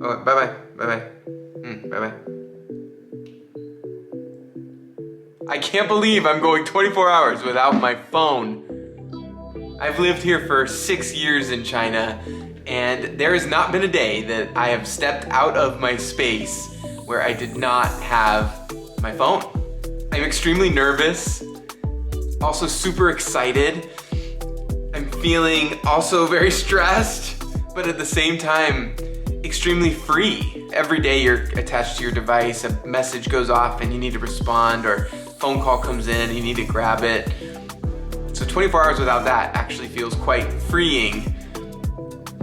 Oh, bye-bye. Bye-bye. Bye-bye. I can't believe I'm going 24 hours without my phone. I've lived here for 6 years in China, and there has not been a day that I have stepped out of my space where I did not have my phone. I'm extremely nervous, also super excited. I'm feeling also very stressed, but at the same time, extremely free. Every day you're attached to your device, a message goes off and you need to respond, or phone call comes in and you need to grab it. So 24 hours without that actually feels quite freeing.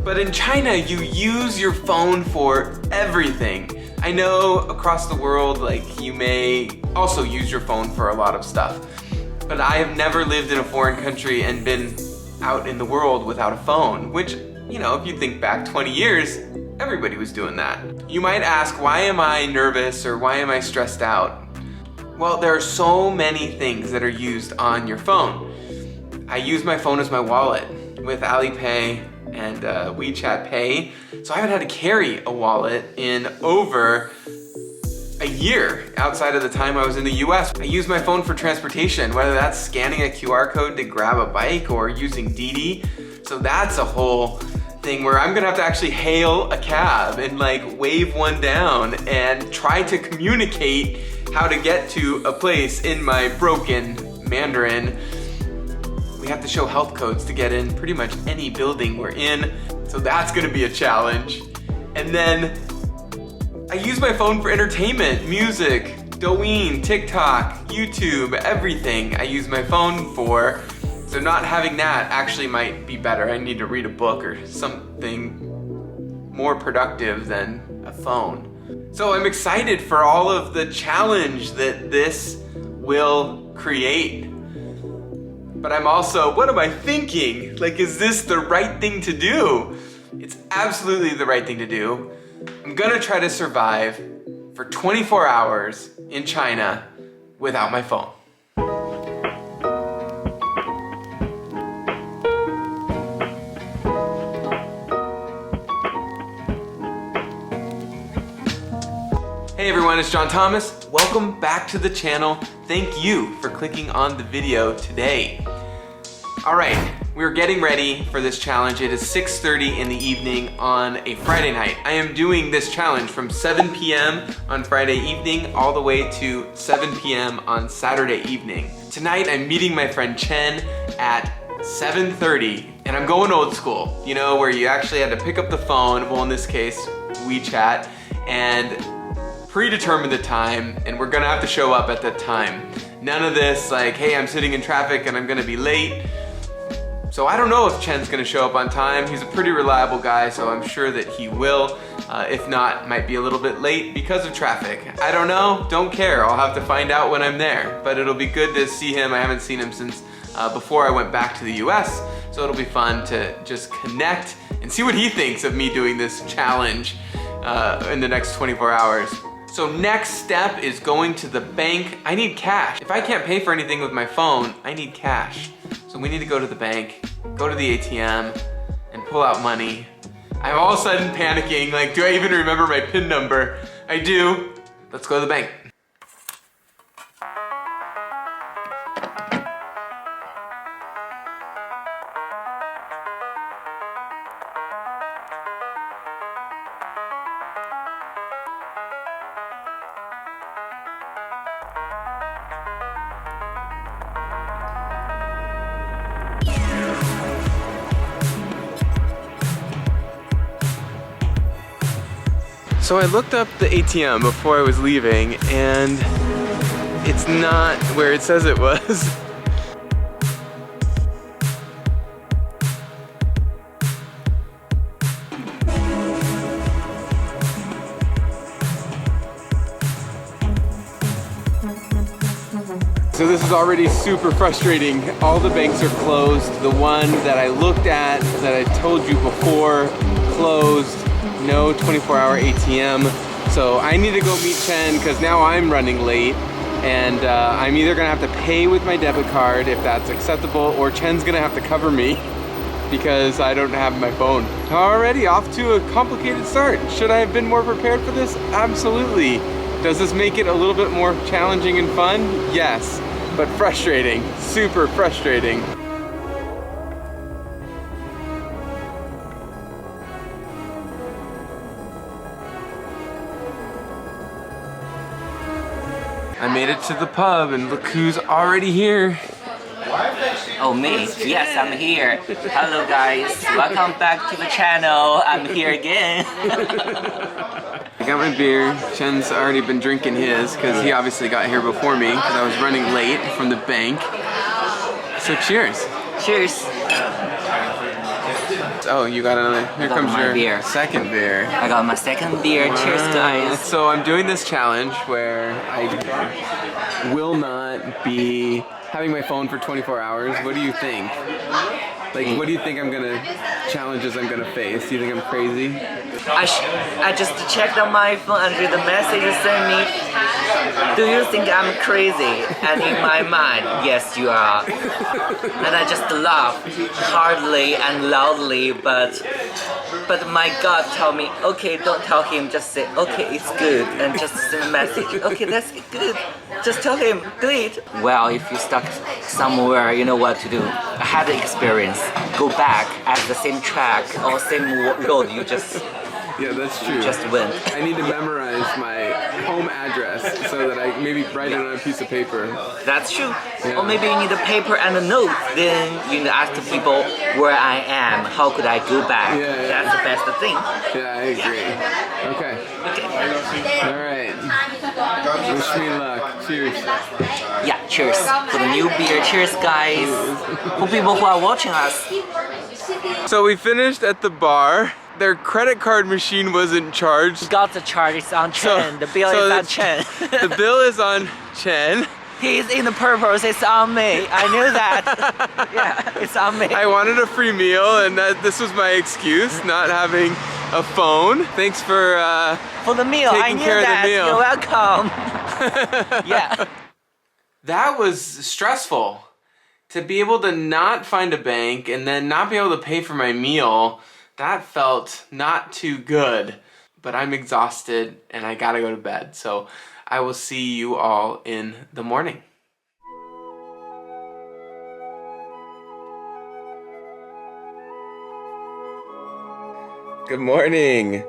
But in China, you use your phone for everything. I know across the world, like, you may also use your phone for a lot of stuff, but I have never lived in a foreign country and been out in the world without a phone, which, you know, if you think back 20 years, everybody was doing that. You might ask, why am I nervous or why am I stressed out? Well, there are so many things that are used on your phone. I use my phone as my wallet with Alipay and WeChat Pay, so I haven't had to carry a wallet in over a year outside of the time I was in the US. I use my phone for transportation, whether that's scanning a QR code to grab a bike or using Didi. So that's a whole thing where I'm gonna have to actually hail a cab and like wave one down and try to communicate how to get to a place in my broken Mandarin. We have to show health codes to get in pretty much any building we're in, so that's gonna be a challenge. And then I use my phone for entertainment, music, Douyin, TikTok, YouTube, everything I use my phone for. So not having that actually might be better. I need to read a book or something more productive than a phone. So I'm excited for all of the challenge that this will create. But I'm also, what am I thinking? Like, is this the right thing to do? It's absolutely the right thing to do. I'm gonna try to survive for 24 hours in China without my phone. Hey everyone, it's John Thomas. Welcome back to the channel. Thank you for clicking on the video today. All right, we're getting ready for this challenge. It is 6:30 in the evening on a Friday night. I am doing this challenge from 7 p.m. on Friday evening all the way to 7 p.m. on Saturday evening. Tonight, I'm meeting my friend Chen at 7:30, and I'm going old school, you know, where you actually had to pick up the phone, well in this case, WeChat, and predetermine the time, and we're gonna have to show up at that time. None of this like, hey, I'm sitting in traffic and I'm gonna be late. So I don't know if Chen's gonna show up on time. He's a pretty reliable guy, so I'm sure that he will. If not, might be a little bit late because of traffic. I don't know, don't care. I'll have to find out when I'm there, but it'll be good to see him. I haven't seen him since before I went back to the US, so it'll be fun to just connect and see what he thinks of me doing this challenge in the next 24 hours. So next step is going to the bank. I need cash. If I can't pay for anything with my phone, I need cash. So we need to go to the bank, go to the ATM, and pull out money. I'm all of a sudden panicking, like, do I even remember my PIN number? I do. Let's go to the bank. So I looked up the ATM before I was leaving, and it's not where it says it was. So this is already super frustrating. All the banks are closed. The one that I looked at, that I told you before, closed. No 24-hour ATM. So I need to go meet Chen because now I'm running late, and I'm either gonna have to pay with my debit card if that's acceptable, or Chen's gonna have to cover me because I don't have my phone. Already off to a complicated start. Should I have been more prepared for this? Absolutely. Does this make it a little bit more challenging and fun? Yes, but frustrating, super frustrating. I made it to the pub and look who's already here. Oh, me? Yes, I'm here. Hello guys, welcome back to the channel. I'm here again. I got my beer. Shen's already been drinking his because he obviously got here before me because I was running late from the bank. So cheers. Cheers. Oh, you got another. Here comes your beer. Second beer. I got my second beer. Cheers, guys. So I'm doing this challenge where I will not be having my phone for 24 hours. What do you think? Like, what do you think challenges I'm gonna face? Do you think I'm crazy? I just checked on my phone and read the message you sent me. Do you think I'm crazy? And in my mind, yes, you are. And I just laughed hardly and loudly, but my God told me, okay, don't tell him, just say, okay, it's good, and just send a message. Okay, that's good. Just tell him, delete. Well, if you're stuck somewhere, you know what to do. I had the experience. Go back at the same track or same road you just... Yeah, that's true. Just went. I need to memorize my home address so that I maybe write it on a piece of paper. That's true. Yeah. Or maybe you need a paper and a note. Then you need to ask the people where I am. How could I go back? Yeah. That's the best thing. Yeah, I agree. Okay. All right. Wish me luck. Cheers. Yeah, cheers. For the new beer. Cheers, guys. For people who are watching us. So we finished at the bar. Their credit card machine wasn't charged. Got the charge, it's on Chen. The bill is on Chen. The bill is on Chen. He's in the purpose, it's on me. I knew that. Yeah, it's on me. I wanted a free meal and this was my excuse, not having a phone. Thanks for the meal. taking care of the meal. You're welcome. Yeah. That was stressful. To be able to not find a bank and then not be able to pay for my meal, that felt not too good. But I'm exhausted and I gotta go to bed. So I will see you all in the morning. Good morning.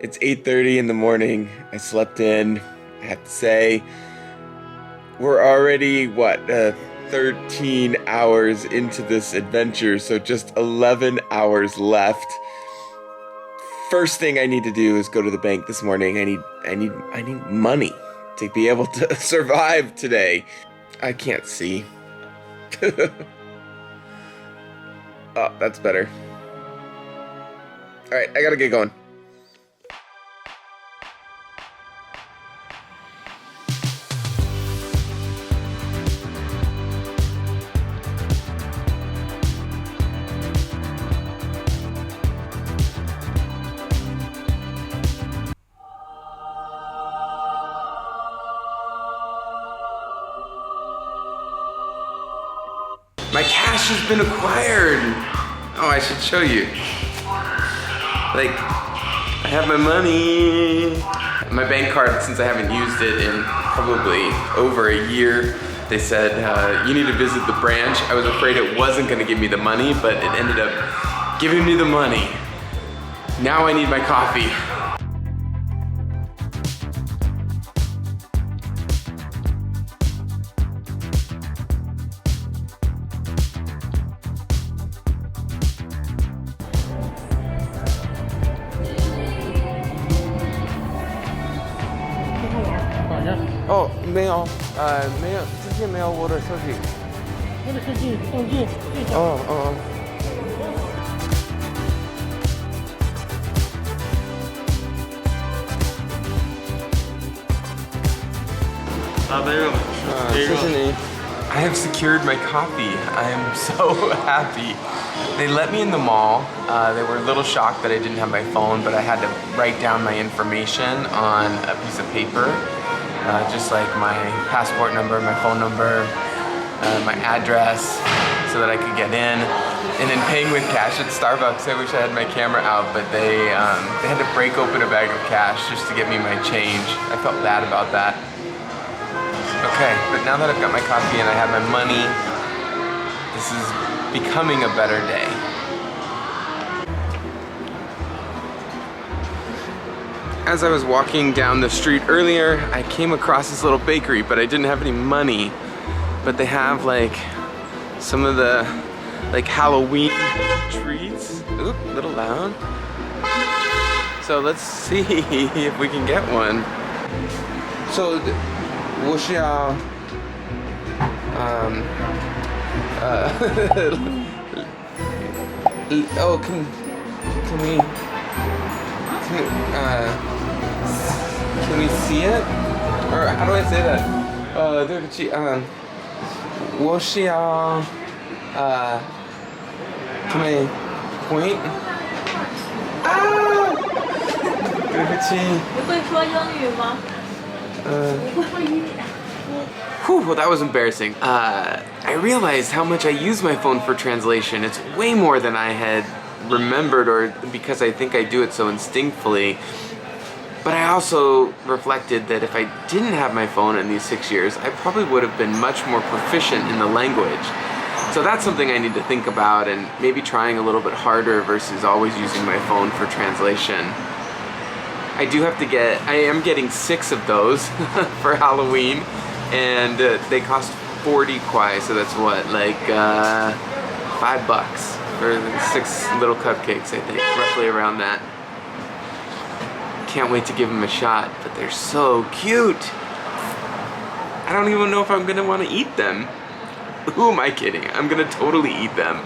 It's 8:30 in the morning. I slept in. I have to say, we're already, 13 hours into this adventure, so just 11 hours left. First thing I need to do is go to the bank this morning. I need money to be able to survive today. I can't see. Oh, that's better. All right, I gotta get going. My cash has been acquired. Oh, I should show you. Like, I have my money. My bank card, since I haven't used it in probably over a year, they said, you need to visit the branch. I was afraid it wasn't gonna give me the money, but it ended up giving me the money. Now I need my coffee.哦，没有，没有，之前没有我的手机。我的手机动机最小。哦哦。谢谢你。I have secured my coffee. I am so happy. They let me in the mall. They were a little shocked that I didn't have my phone, but I had to write down my information on a piece of paper. Just like my passport number, my phone number, my address. So so that I could get in. And then paying with cash at Starbucks. I wish I had my camera out, but they had to break open a bag of cash just to get me my change. I felt bad about that. Okay, but now that I've got my coffee and I have my money, this is becoming a better day. As I was walking down the street earlier, I came across this little bakery, but I didn't have any money. But they have like some of the like Halloween treats. Oop, a little loud. So let's see if we can get one. So, 我是要 oh, can we see it? Or how do I say that? 对不起 我是要 can I point? 对不起。你会说英语吗？不会英语。 Whew, well, that was embarrassing. I realized how much I use my phone for translation. It's way more than I had remembered, or because I think I do it so instinctively. But I also reflected that if I didn't have my phone in these 6 years, I probably would have been much more proficient in the language. So that's something I need to think about, and maybe trying a little bit harder versus always using my phone for translation. I am getting 6 of those for Halloween, and they cost 40 kwai, so that's what, like $5 for 6 little cupcakes, I think, roughly around that. Can't wait to give them a shot, but they're so cute. I don't even know if I'm gonna want to eat them. Who am I kidding? I'm gonna totally eat them.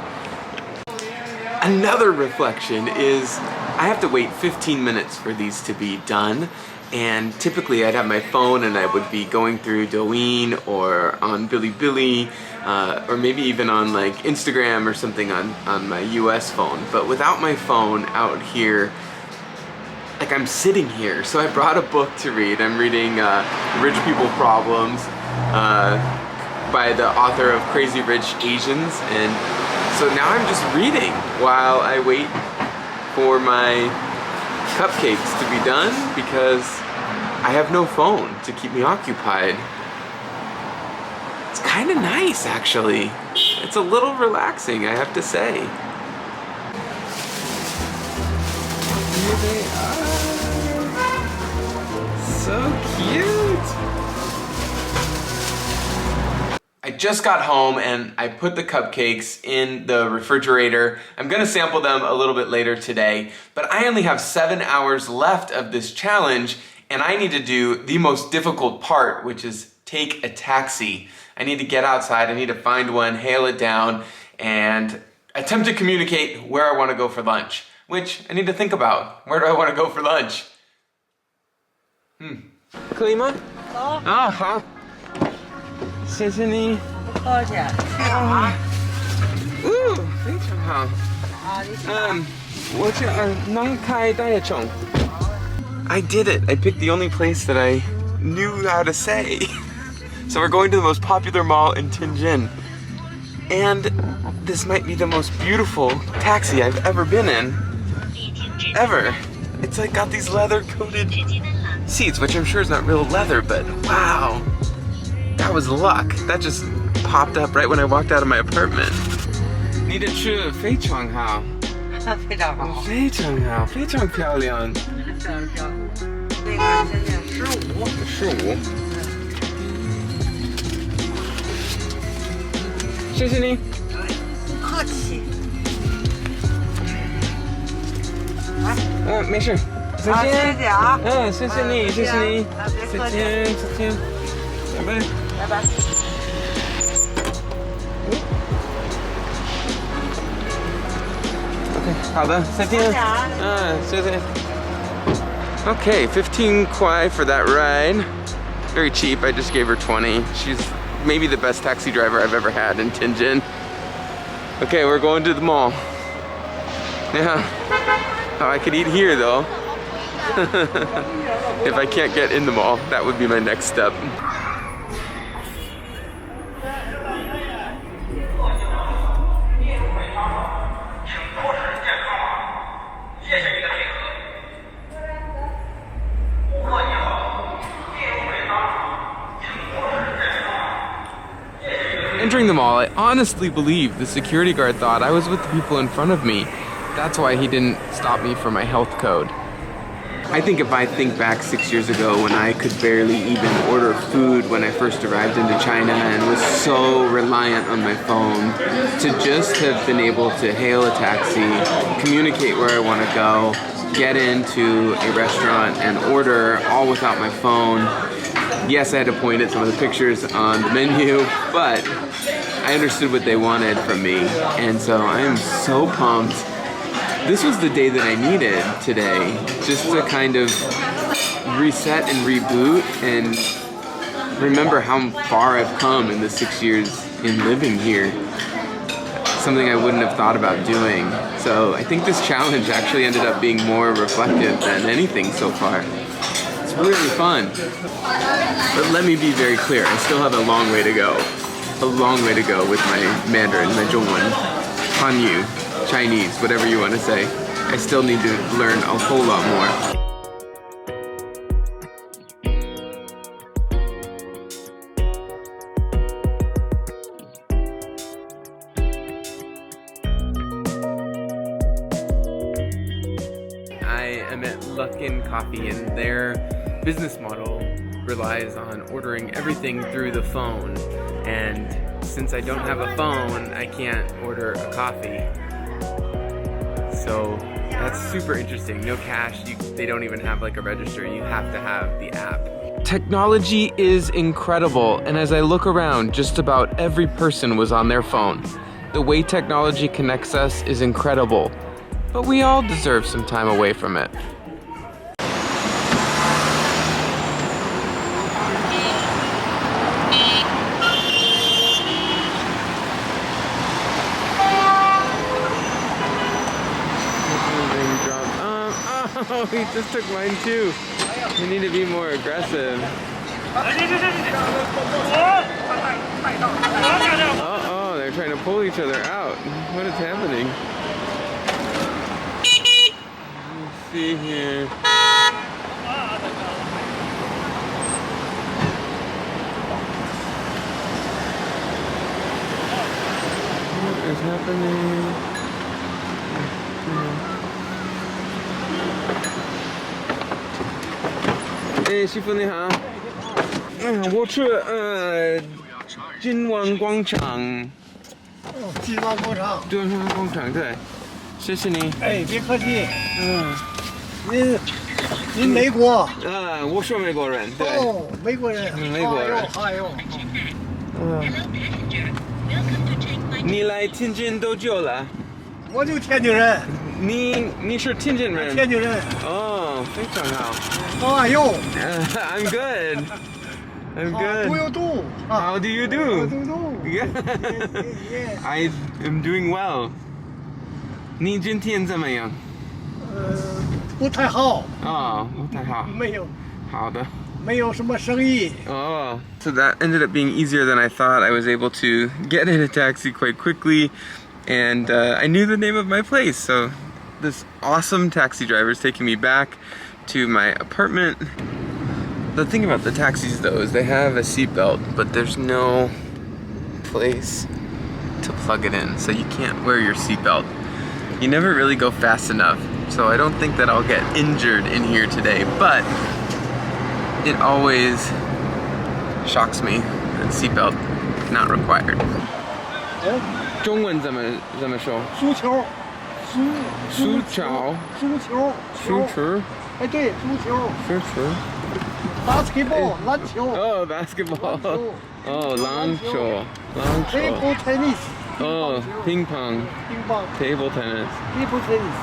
Another reflection is I have to wait 15 minutes for these to be done, and typically I'd have my phone and I would be going through Douyin or on Bilibili, or maybe even on like Instagram or something on my US phone. But without my phone out here, like I'm sitting here, so I brought a book to read. I'm reading Rich People Problems by the author of Crazy Rich Asians, and so now I'm just reading while I wait for my cupcakes to be done because I have no phone to keep me occupied. It's kind of nice, actually. It's a little relaxing, I have to say. Here they are. So cute. I just got home and I put the cupcakes in the refrigerator. I'm gonna sample them a little bit later today, but I only have 7 hours left of this challenge, and I need to do the most difficult part, which is take a taxi. I need to get outside, I need to find one, hail it down, and attempt to communicate where I wanna go for lunch, which I need to think about. Where do I wanna go for lunch? 可以吗？啊，好。谢谢你。多少钱？非常好。我这能开大一种。I did it. I picked the only place that I knew how to say. So we're going to the most popular mall in Tianjin. And this might be the most beautiful taxi I've ever been in. Ever. It's like got these leather-coated seats, which I'm sure is not real leather, but wow. That was luck. That just popped up right when I walked out of my apartment. 你的车非常好。非常好。非常好，非常漂亮。那个现在15。15。谢谢你。不客气。没事。再见。谢谢啊。谢谢你，谢谢你。再见，再见。拜拜。拜拜。Okay, 好的，再见。谢谢。Okay, 15 kwai for that ride. Very cheap. I just gave her 20. She's maybe the best taxi driver I've ever had in Tianjin. Okay, we're going to the mall. Yeah. Oh, I could eat here though. If I can't get in the mall, that would be my next step. entering the mall, I honestly believe the security guard thought I was with the people in front of me. That's why he didn't stop me for my health code. I think if I think back 6 years ago when I could barely even order food when I first arrived into China and was so reliant on my phone, to just have been able to hail a taxi, communicate where I want to go, get into a restaurant and order all without my phone. Yes, I had to point at some of the pictures on the menu, but I understood what they wanted from me, and so I am so pumped. This was the day that I needed today, just to kind of reset and reboot and remember how far I've come in the 6 years in living here. Something I wouldn't have thought about doing. So I think this challenge actually ended up being more reflective than anything so far. It's really fun. But let me be very clear, I still have a long way to go. A long way to go with my Mandarin, my Zhongwen, Hanyu, Chinese, whatever you want to say. I still need to learn a whole lot more. I am at Luckin Coffee, and their business model relies on ordering everything through the phone. And since I don't have a phone, I can't order a coffee. So that's super interesting. No cash, they don't even have like a register. You have to have the app. Technology is incredible, and as I look around, just about every person was on their phone. The way technology connects us is incredible, but we all deserve some time away from it. Oh, he just took mine too. We need to be more aggressive. Uh-oh, they're trying to pull each other out. What is happening? Let's see here. What is happening? Hey, 师傅你好。我去金湾广场。哦，金湾广场。金湾广场，对。谢谢你。哎，别客气。您美国？我是美国人，对。哦，美国人。美国人。哎呦。你来天津多久了？我就天津人。你是天津人？天津人。哦，非常好。How are you? I'm good. I'm good. How do you do? How do you do? How do you do? Yeah. I am doing well. 你今天怎么样？不太好。哦，不太好。没有。好的。没有什么生意。Oh, so that ended up being easier than I thought. I was able to get in a taxi quite quickly, and I knew the name of my place. So this awesome taxi driver is taking me back to my apartment. The thing about the taxis though is they have a seatbelt, but there's no place to plug it in, so you can't wear your seatbelt. You never really go fast enough, so I don't think that I'll get injured in here today, but it always shocks me that seatbelt not required. 中文怎么说？足球。足球。足球。足球。哎，对，足球。足球。Basketball， 篮球。Oh, basketball. Oh, 篮球。篮球。Table tennis. Oh, ping pong. Ping pong. Table tennis. Table tennis.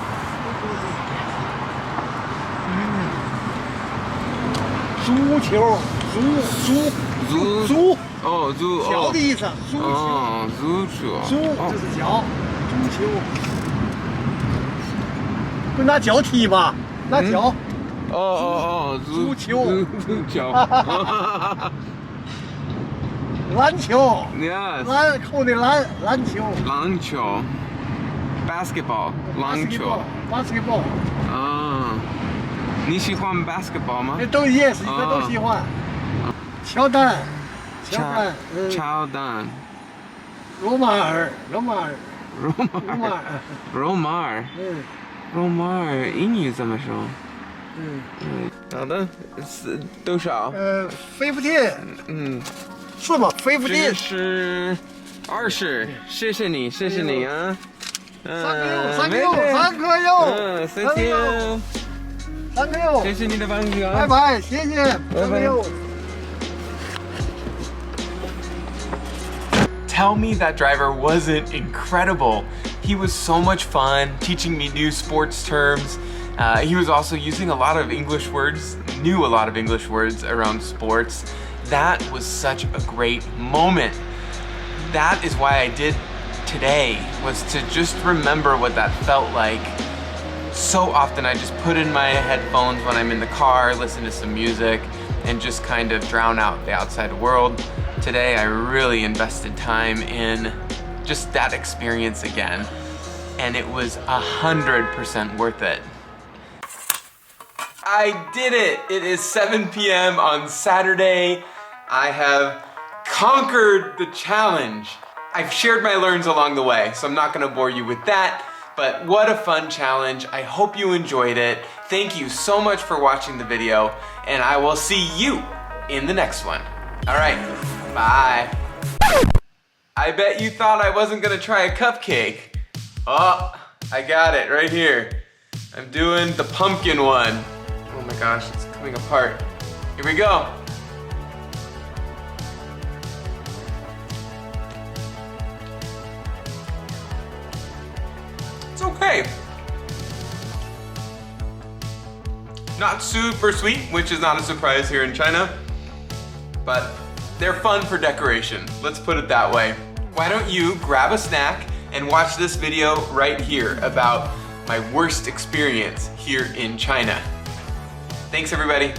足球，足。哦，足。脚的意思。足球。哦，足球。足就是脚，足球。不拿脚踢吧？拿脚。哦，足球。足球。篮球。Yes。篮扣的篮球。篮球。Basketball。篮球。Basketball。啊。你喜欢 basketball 吗？都 yes， 都喜欢。乔丹。乔丹。罗马尔，罗马尔，罗马尔， Romar， 嗯 Romar， 英语怎么说？嗯，好的，是多少？ 15，嗯，是吗这个？15，是20，谢谢你，谢谢你啊。三个六，三个六，嗯，谢谢，三个六，谢谢你的帮助啊。拜拜，谢谢，三个六。 Tell me that driver wasn't incredible. He was so much fun, teaching me new sports terms. He was also using a lot of English words, knew a lot of English words around sports. That was such a great moment. That is why I did today, was to just remember what that felt like. So often I just put in my headphones when I'm in the car, listen to some music, and just kind of drown out the outside world. Today I really invested time in just that experience again, and it was 100% worth it. I did it! It is 7 p.m. on Saturday. I have conquered the challenge. I've shared my learns along the way, so I'm not gonna bore you with that, but what a fun challenge. I hope you enjoyed it. Thank you so much for watching the video, and I will see you in the next one. All right, bye. I bet you thought I wasn't gonna try a cupcake. Oh, I got it right here. I'm doing the pumpkin one. Oh my gosh, it's coming apart. Here we go. It's okay. Not super sweet, which is not a surprise here in China, but they're fun for decoration. Let's put it that way. Why don't you grab a snack and watch this video right here about my worst experience here in China. Thanks everybody.